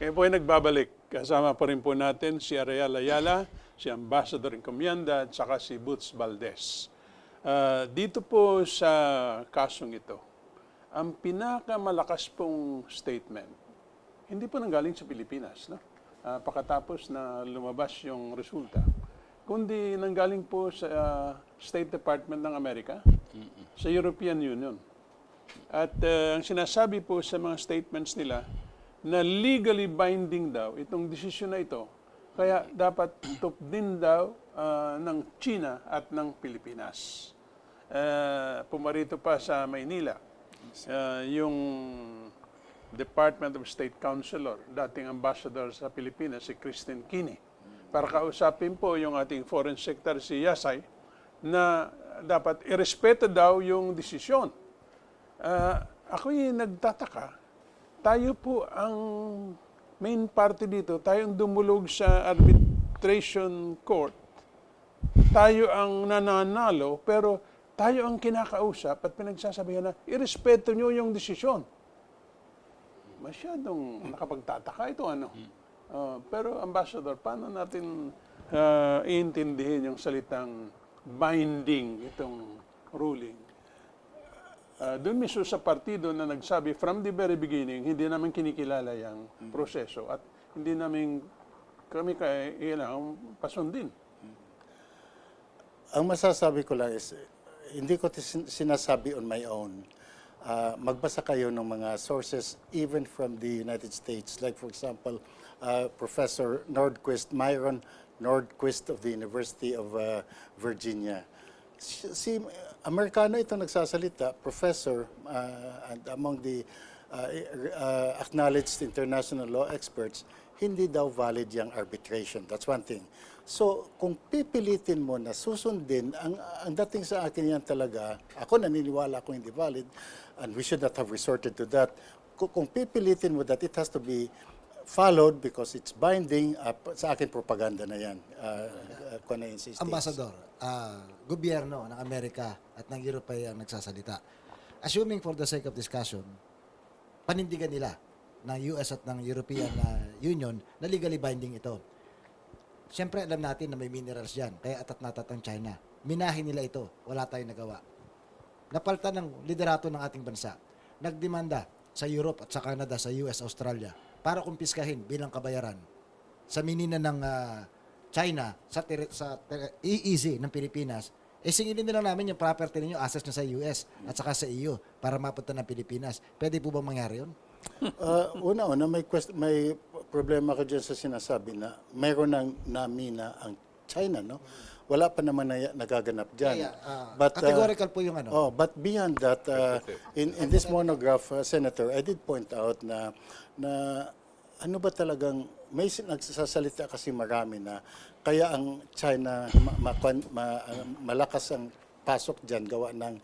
Kaya po ay nagbabalik. Kasama pa rin po natin si Ariel Ayala, si Ambassador Encomienda, at saka si Boots Valdez. Dito po sa kasong ito, ang pinakamalakas pong statement, hindi po nanggaling sa Pilipinas, no? Pagkatapos na lumabas yung resulta, kundi nanggaling po sa State Department ng Amerika, sa European Union. At ang sinasabi po sa mga statements nila, na legally binding daw itong desisyon na ito, kaya dapat tutup din daw ng China at ng Pilipinas. Pumarito pa sa Maynila, yung Department of State Counselor, dating ambassador sa Pilipinas, si Christine Kini, para kausapin po yung ating Foreign Secretary si Yasay na dapat irespeto daw yung desisyon. Ako'y nagtataka, tayo po ang main party dito, tayong dumulog sa arbitration court, tayo ang nananalo, pero tayo ang kinakausap at pinagsasabihan na irespeto nyo yung desisyon. Masyadong nakapagtataka ito, ano? Pero Ambassador, paano natin iintindihin yung salitang binding itong ruling? Doon mismo sa partido na nagsabi from the very beginning, hindi namin kinikilala yung proseso at hindi namin kami kailangang pasundin. Ang masasabi ko lang is, hindi ko sinasabi on my own. Magbasa kayo ng mga sources even from the United States. Like for example, Professor Nordquist, Myron Nordquist of the University of Virginia. Si Amerikano ito nagsasalita, professor, and among the acknowledged international law experts, hindi daw valid yung arbitration. That's one thing. So, kung pipilitin mo na susundin, ang dating sa akin yan talaga, ako naniniwala kung hindi valid, and we should not have resorted to that. Kung pipilitin mo that it has to be followed because it's binding, sa akin propaganda na yan. Ambassador, gobyerno ng Amerika at ng Europe ay ang nagsasalita. Assuming for the sake of discussion, panindigan nila ng US at ng European Union na legally binding ito. Siyempre, alam natin na may minerals dyan, kaya atat na atat ang China. Minahin nila ito, wala tayong nagawa. Napaltan ng liderato ng ating bansa. Nagdemanda sa Europe at sa Canada, sa US, Australia, para kumpiskahin bilang kabayaran sa minina ng China, sa EEZ ng Pilipinas, singilin nila namin yung property ninyo, assets na sa US at saka sa EU para mapunta ng Pilipinas. Pwede po bang mangyari yun? Una-una, may problema ko dyan sa sinasabi na mayroon ng namina ang China, no? Wala pa naman na nagaganap dyan. But, categorical po yung ano. But beyond that, in this monograph, Senator, I did point out na ano ba talagang, may nagsasalita kasi marami na kaya ang China malakas ang pasok dyan gawa ng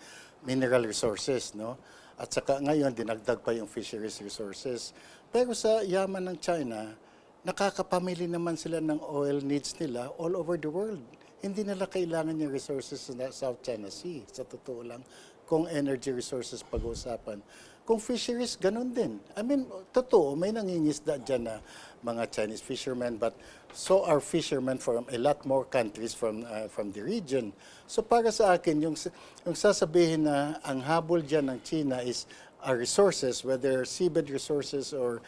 mineral resources, no? At saka ngayon, dinagdag pa yung fisheries resources. Pero sa yaman ng China, nakakapamili naman sila ng oil needs nila all over the world. Hindi nila kailangan yung resources sa South China Sea, sa totoo lang, kung energy resources pag-uusapan. Kung fisheries, ganun din. I mean, totoo, may nangingisda dyan na mga Chinese fishermen, but so are fishermen from a lot more countries from the region. So para sa akin, yung sasabihin na ang habol dyan ng China is our resources, whether seabed resources or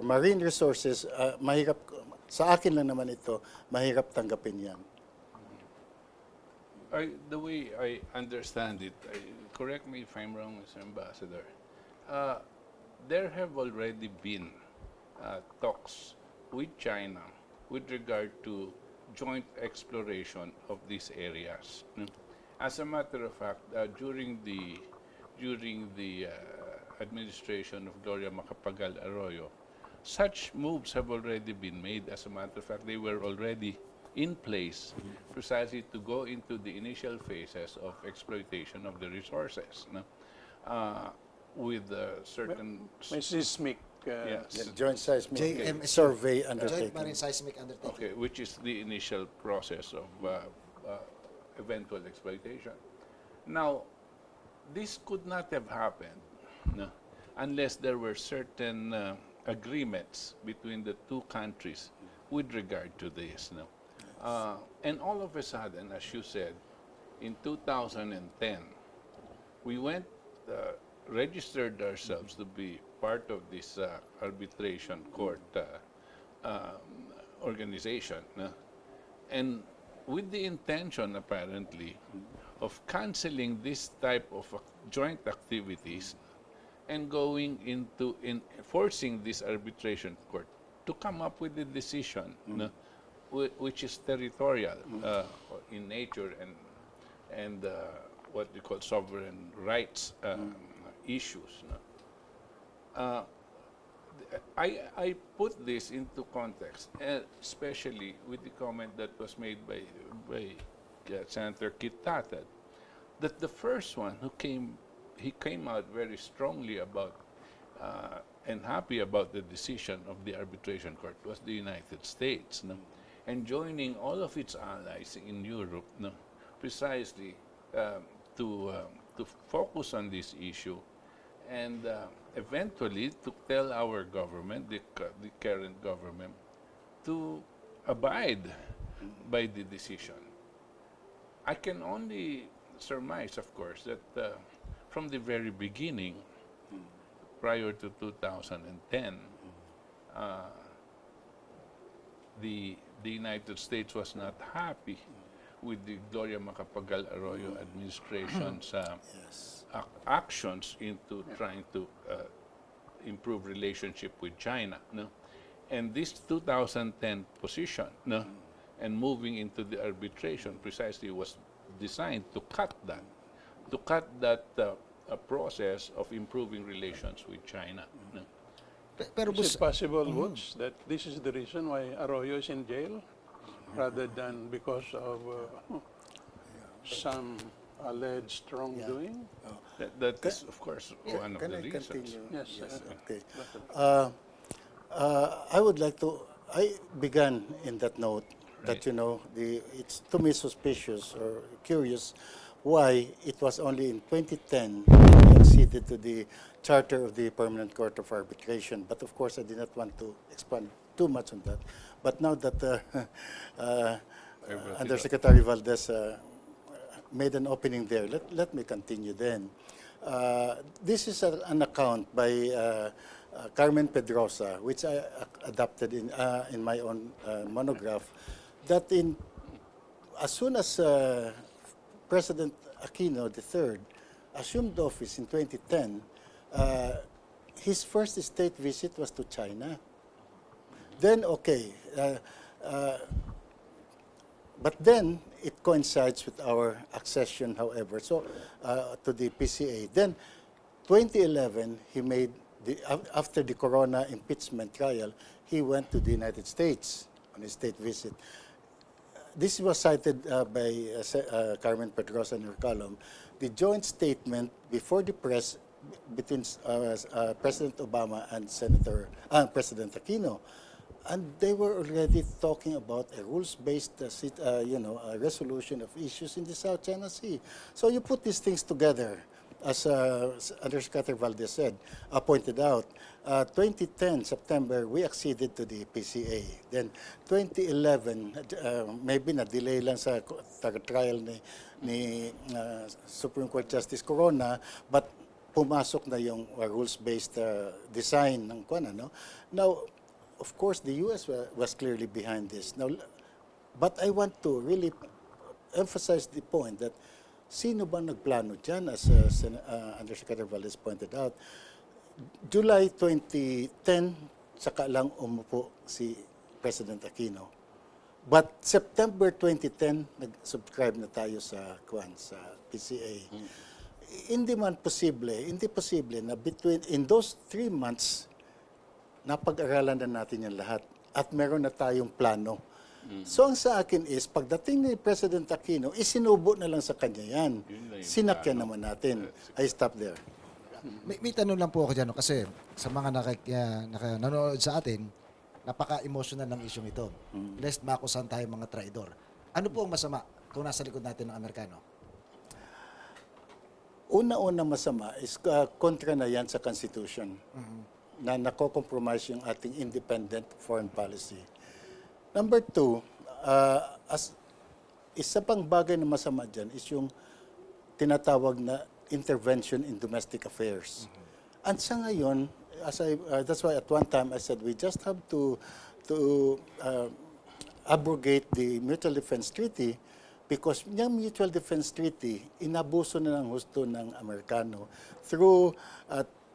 marine resources, mahirap, sa akin lang naman ito, mahirap tanggapin yan. The way I understand it, correct me if I'm wrong, Mr. Ambassador, there have already been talks with China with regard to joint exploration of these areas. As a matter of fact, during the administration of Gloria Macapagal Arroyo, such moves have already been made. As a matter of fact, they were already in place precisely to go into the initial phases of exploitation of the resources. With certain... May seismic yes. Joint seismic JMSU. survey Joint undertaking. Marine Seismic Undertaking. Okay, which is the initial process of eventual exploitation. Now, this could not have happened, no, unless there were certain agreements between the two countries with regard to this. No? And all of a sudden, as you said, in 2010, we went, registered ourselves to be part of this arbitration court organization. No? And with the intention, apparently, of canceling this type of joint activities and going into enforcing this arbitration court to come up with a decision no, which is territorial in nature and what we call sovereign rights issues. No? I put this into context, especially with the comment that was made by Senator Kit Tatat, that the first one who came out very strongly about and happy about the decision of the arbitration court was the United States, no? And joining all of its allies in Europe, no? Precisely to focus on this issue and eventually to tell our government, the current government, to abide by the decision. I can only surmise, of course, that from the very beginning, prior to 2010, the United States was not happy with the Gloria Macapagal Arroyo administration's actions into trying to improve relationship with China. No? And this 2010 position, no? And moving into the arbitration precisely was designed to cut that process of improving relations with China. No? Pero Is it possible, Woods, that this is the reason why Arroyo is in jail rather than because of some alleged wrongdoing? That is, of course, one of Can the I reasons. continue? Yes, Okay. I would like to. I began in that note that it's to me suspicious or curious why it was only in 2010 we acceded to the charter of the Permanent Court of Arbitration. But of course, I did not want to expand too much on that. But now that Undersecretary Valdez made an opening there, let me continue then. This is an account by Carmen Pedrosa, which I adopted in my own monograph, that as soon as President Aquino III assumed office in 2010, his first state visit was to China. Then, but then it coincides with our accession, however, so to the PCA. Then, 2011, he made after the Corona impeachment trial, he went to the United States on his state visit. This was cited by Carmen Pedrosa in her column. The joint statement before the press between President Obama and President Aquino. And they were already talking about a rules-based, resolution of issues in the South China Sea. So you put these things together, as Undersecretary Valdez said, pointed out. 2010, September, we acceded to the PCA. Then 2011, maybe na-delay lang sa trial ni Supreme Court Justice Corona, but pumasok na yung rules-based design ng kuwan, no? Now, of course, the U.S. was clearly behind this. Now, but I want to really emphasize the point that sino ba nagplano dyan, as Undersecretary Valdez pointed out. July 2010, saka lang umupo si President Aquino. But September 2010, nag-subscribe na tayo sa PCA. Hindi posible na in those 3 months, napag-aralan na natin yan lahat at meron na tayong plano. So ang sa akin is, pagdating ni President Aquino, isinubo na lang sa kanya yan. Sinakyan naman natin. I stop there. May tanong lang po ako dyan, kasi sa mga nanonood sa atin, napaka-emotional ng isyong ito. Lest makusan tayo mga traidor. Ano po ang masama kung nasa likod natin ng Amerikano? Una-una masama is kontra na yan sa Constitution. na nako-compromise yung ating independent foreign policy. Number two, as isa pang bagay na masama dyan is yung tinatawag na intervention in domestic affairs. And sa ngayon, that's why at one time I said we just have to abrogate the Mutual Defense Treaty because yung Mutual Defense Treaty, inabuso na ng husto ng Amerikano through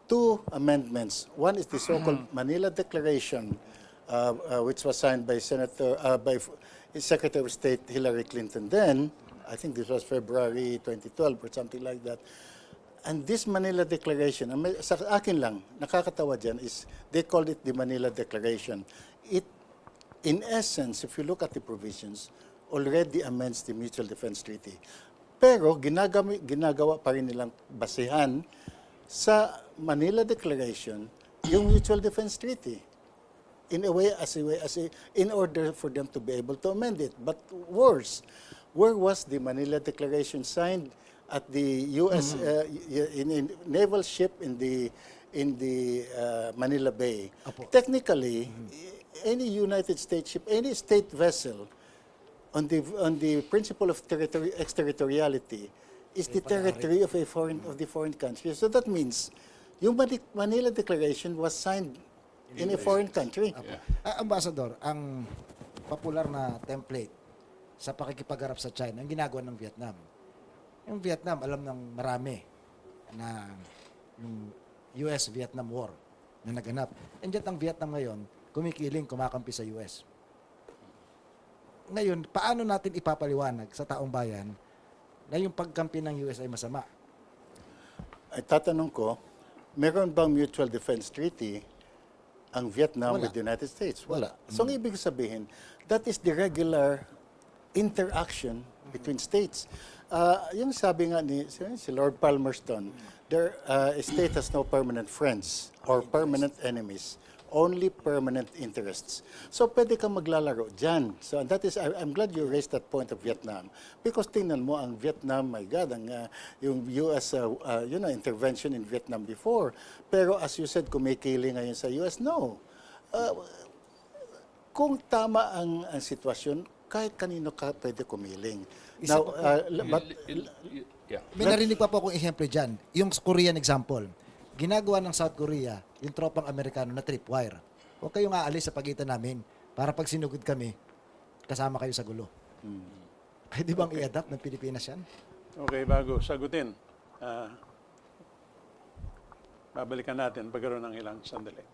two amendments. One is the so-called Manila Declaration, which was signed by by Secretary of State Hillary Clinton then. I think this was February 2012 or something like that. And this Manila Declaration, sa akin lang, nakakatawa dyan is they called it the Manila Declaration. It, in essence, if you look at the provisions, already amends the Mutual Defense Treaty. Pero ginagawa pa rin nilang basehan sa Manila Declaration yung Mutual Defense Treaty. In order for them to be able to amend it. But worse, where was the Manila Declaration signed at the U.S. In naval ship in the Manila Bay? Technically, any United States ship, any state vessel on the principle of exterritoriality is the territory of the foreign country. So that means yung Manila Declaration was signed in a foreign country. Ambassador, ang popular na template sa pakikipagharap sa China, ang ginagawa ng Vietnam. Yung Vietnam, alam ng marami na yung US-Vietnam War na naganap. And yet ang Vietnam ngayon, kumikiling, kumakampi sa US. Ngayon, paano natin ipapaliwanag sa taong bayan na yung pagkampi ng US ay masama? Ay tatanong ko, meron bang Mutual Defense Treaty ang Vietnam with the United States? Wala. So, ang ibig sabihin, that is the regular interaction between states. Yung sabi nga ni si Lord Palmerston, a state has no permanent friends or permanent enemies, only permanent interests. So, pwede kang maglalaro dyan. So, and that is, I'm glad you raised that point of Vietnam. Because tingnan mo, ang Vietnam, my God, yung US intervention in Vietnam before. Pero as you said, kumikili ngayon sa US, no. Kung tama ang sitwasyon, kahit kanino ka pwede kumiling. Now, May narinig pa po akong ehemplo dyan. Yung Korean example. Ginagawa ng South Korea, yung tropang Amerikano na tripwire. Huwag kayong aalis sa pagitan namin para pag sinugod kami, kasama kayo sa gulo. Pwede bang i-adapt ng Pilipinas yan? Okay, bago sagutin, babalikan natin pagkaroon ng ilang sandali.